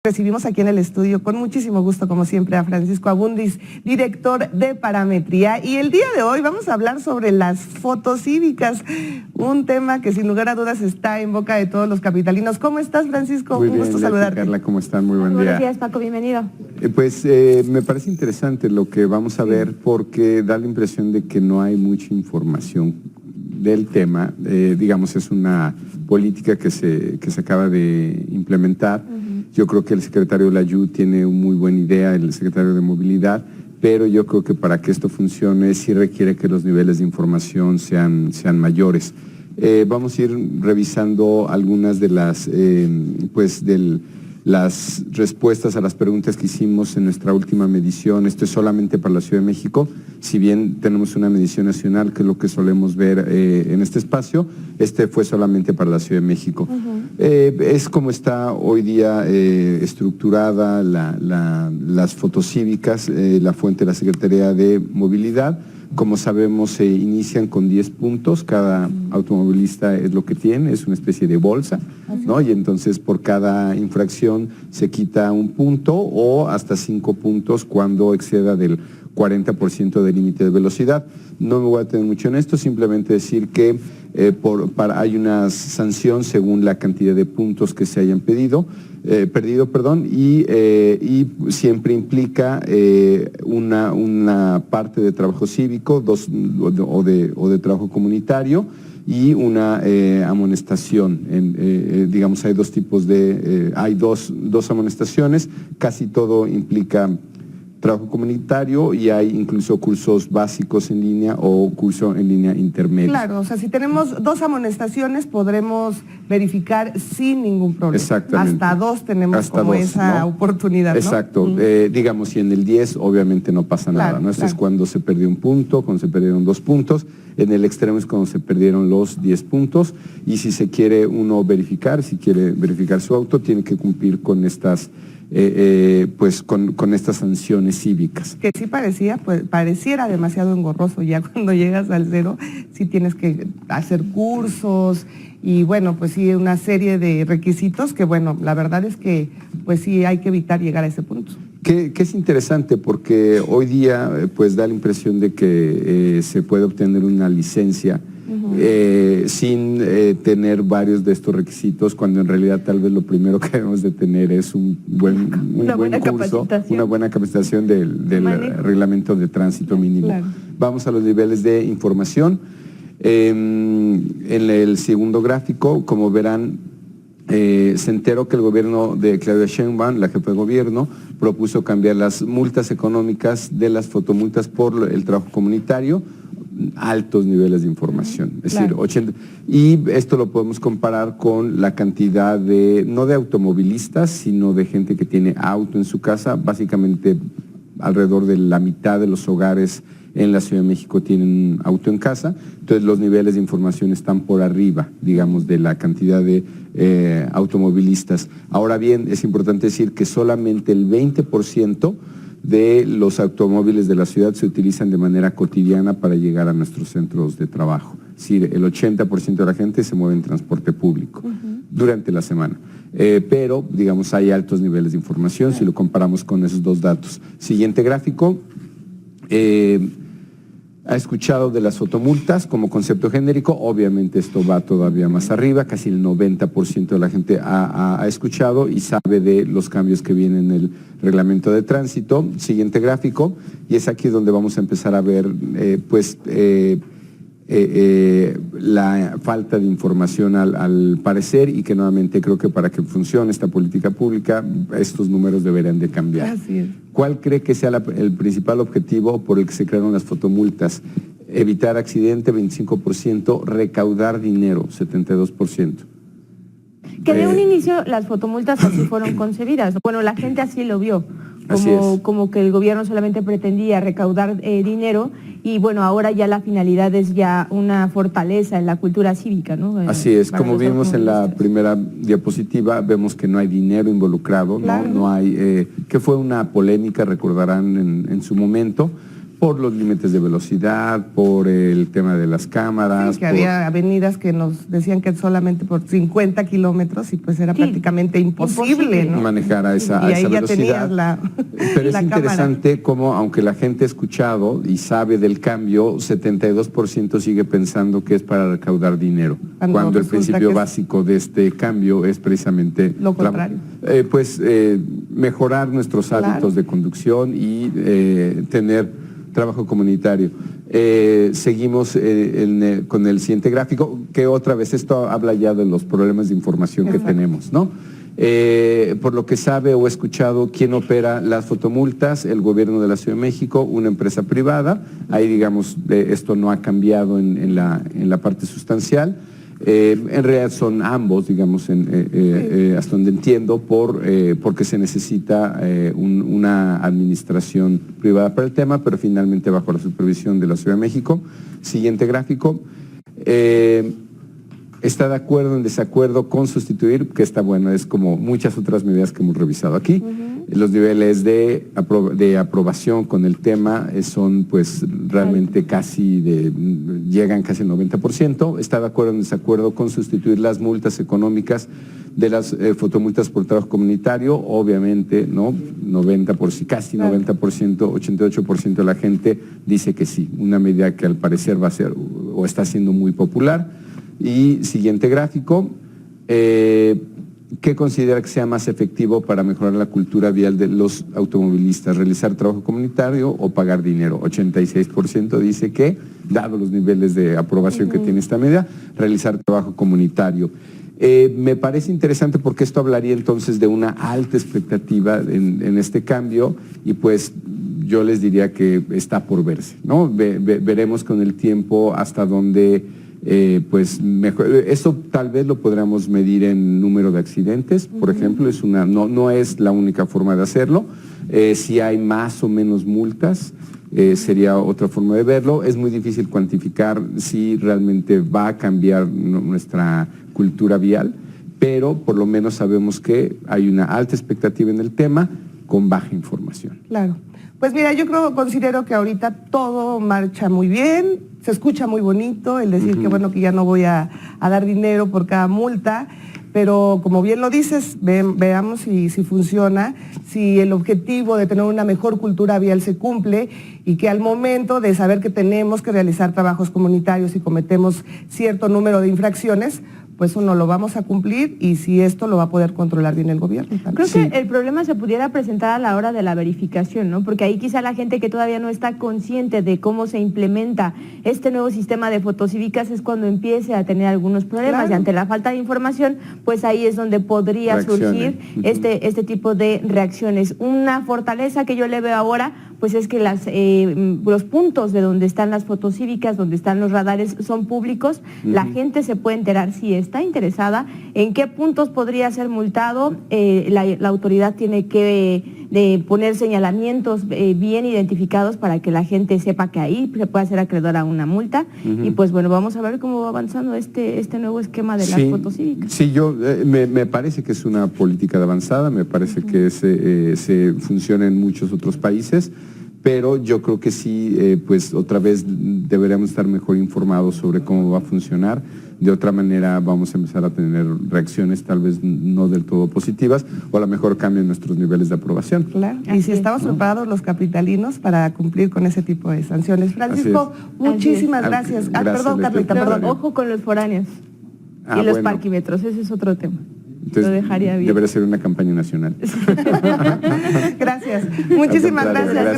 Recibimos aquí en el estudio con muchísimo gusto, como siempre, a Francisco Abundis, director de Parametría. Y el día de hoy vamos a hablar sobre las fotos cívicas, un tema que sin lugar a dudas está en boca de todos los capitalinos. ¿Cómo estás, Francisco? Muy bien, gusto saludarte. Carla, ¿cómo están? Muy buen día. Buenos días, Paco, bienvenido. Me parece interesante lo que vamos a ver porque da la impresión de que no hay mucha información del tema. Digamos, es una política que se acaba de implementar. Yo creo que el secretario Layú tiene una muy buena idea, el secretario de Movilidad, pero yo creo que para que esto funcione sí requiere que los niveles de información sean mayores. Vamos a ir revisando algunas de las respuestas a las preguntas que hicimos en nuestra última medición. Esto es solamente para la Ciudad de México, si bien tenemos una medición nacional, que es lo que solemos ver en este espacio, este fue solamente para la Ciudad de México. Es como está hoy día estructurada las fotos cívicas, la fuente de la Secretaría de Movilidad. Como sabemos, se inician con 10 puntos, cada automovilista es lo que tiene, es una especie de bolsa, ¿no? Y entonces por cada infracción se quita un punto o hasta 5 puntos cuando exceda del 40% del límite de velocidad. No me voy a detener mucho en esto, simplemente decir que hay una sanción según la cantidad de puntos que se hayan perdido, y siempre implica una parte de trabajo cívico o de trabajo comunitario y una amonestación. Digamos, hay dos tipos hay dos amonestaciones, casi todo implica trabajo comunitario y hay incluso cursos básicos en línea o curso en línea intermedio. Claro, o sea, si tenemos 2 amonestaciones podremos verificar sin ningún problema. Exactamente. Hasta 2 tenemos esa oportunidad, ¿no? Exacto. Digamos, si en el 10 obviamente no pasa nada, ¿no? Esto es cuando se perdió un punto, cuando se perdieron 2 puntos. En el extremo es cuando se perdieron los 10 puntos. Y si se quiere uno verificar, si quiere verificar su auto, tiene que cumplir con estas con estas sanciones cívicas. Que sí pareciera demasiado engorroso ya cuando llegas al cero, sí tienes que hacer cursos y bueno, pues sí, una serie de requisitos que bueno, la verdad es que pues sí hay que evitar llegar a ese punto. Que es interesante porque hoy día pues da la impresión de que se puede obtener una licencia sin tener varios de estos requisitos, cuando en realidad tal vez lo primero que debemos de tener es un buen curso, una buena capacitación del reglamento de tránsito mínimo. Claro. Vamos a los niveles de información. En el segundo gráfico, como verán, se enteró que el gobierno de Claudia Sheinbaum, la jefa de gobierno, propuso cambiar las multas económicas de las fotomultas por el trabajo comunitario, altos niveles de información, es decir, 80, y esto lo podemos comparar con la cantidad no de automovilistas, sino de gente que tiene auto en su casa. Básicamente alrededor de la mitad de los hogares en la Ciudad de México tienen auto en casa, entonces los niveles de información están por arriba, digamos, de la cantidad de automovilistas. Ahora bien, es importante decir que solamente el 20% de los automóviles de la ciudad se utilizan de manera cotidiana para llegar a nuestros centros de trabajo. Es decir, el 80% de la gente se mueve en transporte público durante la semana. Pero, digamos, hay altos niveles de información si lo comparamos con esos dos datos. Siguiente gráfico. Ha escuchado de las fotomultas como concepto genérico, obviamente esto va todavía más arriba, casi el 90% de la gente ha escuchado y sabe de los cambios que vienen en el reglamento de tránsito. Siguiente gráfico, y es aquí donde vamos a empezar a ver la falta de información al parecer, y que nuevamente creo que para que funcione esta política pública estos números deberían de cambiar. Así es. ¿Cuál cree que sea el principal objetivo por el que se crearon las fotomultas? Evitar accidente, 25%, recaudar dinero, 72%. Que de un inicio las fotomultas así fueron concebidas. Bueno, la gente así lo vio, como que el gobierno solamente pretendía recaudar dinero, y bueno, ahora ya la finalidad es ya una fortaleza en la cultura cívica, ¿no? Así es, como vimos en la primera diapositiva, vemos que no hay dinero involucrado, claro. No hay, que fue una polémica, recordarán en su momento, por los límites de velocidad, por el tema de las cámaras. Sí, que había avenidas que nos decían que solamente por 50 kilómetros y pues era prácticamente imposible, ¿no? Manejar a esa y ahí velocidad. ya tenías la Pero es la interesante cómo, aunque la gente ha escuchado y sabe del cambio, 72% sigue pensando que es para recaudar dinero, cuando el principio básico de este cambio es precisamente lo contrario. Mejorar nuestros hábitos de conducción y tener trabajo comunitario. Seguimos con el siguiente gráfico, que otra vez esto habla ya de los problemas de información que tenemos, ¿no? Por lo que sabe o he escuchado, ¿quién opera las fotomultas? El gobierno de la Ciudad de México, una empresa privada. Ahí, digamos, esto no ha cambiado en la parte sustancial. En realidad son ambos, digamos, hasta donde entiendo, porque se necesita una administración privada para el tema, pero finalmente bajo la supervisión de la Ciudad de México. Siguiente gráfico. ¿Está de acuerdo o en desacuerdo con sustituir? Que está bueno, es como muchas otras medidas que hemos revisado aquí. Los niveles de aprobación con el tema son pues realmente llegan casi al 90%. ¿Está de acuerdo o en desacuerdo con sustituir las multas económicas de las fotomultas por trabajo comunitario? Obviamente, ¿no? Casi 90%, 88% de la gente dice que sí. Una medida que al parecer va a ser o está siendo muy popular. Y siguiente gráfico, ¿qué considera que sea más efectivo para mejorar la cultura vial de los automovilistas? ¿Realizar trabajo comunitario o pagar dinero? 86% dice que, dado los niveles de aprobación que tiene esta medida, realizar trabajo comunitario. Me parece interesante porque esto hablaría entonces de una alta expectativa en este cambio y pues yo les diría que está por verse, ¿no? Veremos con el tiempo hasta dónde mejor. Eso tal vez lo podríamos medir en número de accidentes, por ejemplo, no es la única forma de hacerlo. Si hay más o menos multas, sería otra forma de verlo. Es muy difícil cuantificar si realmente va a cambiar nuestra cultura vial, pero por lo menos sabemos que hay una alta expectativa en el tema con baja información. Claro. Pues mira, considero que ahorita todo marcha muy bien, se escucha muy bonito el decir que bueno, que ya no voy a dar dinero por cada multa, pero como bien lo dices, veamos si funciona, si el objetivo de tener una mejor cultura vial se cumple y que al momento de saber que tenemos que realizar trabajos comunitarios y cometemos cierto número de infracciones, pues uno lo vamos a cumplir y si esto lo va a poder controlar bien el gobierno también. Creo que el problema se pudiera presentar a la hora de la verificación, ¿no? Porque ahí quizá la gente que todavía no está consciente de cómo se implementa este nuevo sistema de fotocívicas es cuando empiece a tener algunos problemas y ante la falta de información, pues ahí es donde podría surgir este tipo de reacciones. Una fortaleza que yo le veo ahora, pues es que los puntos de donde están las fotocívicas, donde están los radares son públicos, la gente se puede enterar si está interesada, en qué puntos podría ser multado, la autoridad tiene que poner señalamientos bien identificados para que la gente sepa que ahí se puede hacer acreedor a una multa y pues bueno, vamos a ver cómo va avanzando este nuevo esquema de las fotocívicas. Sí, me parece que es una política de avanzada, me parece que se funciona en muchos otros países, pero yo creo que sí, pues otra vez deberíamos estar mejor informados sobre cómo va a funcionar. De otra manera vamos a empezar a tener reacciones tal vez no del todo positivas o a lo mejor cambian nuestros niveles de aprobación. Claro, y si estamos preparados los capitalinos para cumplir con ese tipo de sanciones. Francisco, muchísimas gracias. Perdón, Carlita, perdón. Ojo con los foráneos y los parquímetros, ese es otro tema. Entonces, lo dejaría bien. Debería ser una campaña nacional. Gracias. Muchísimas gracias.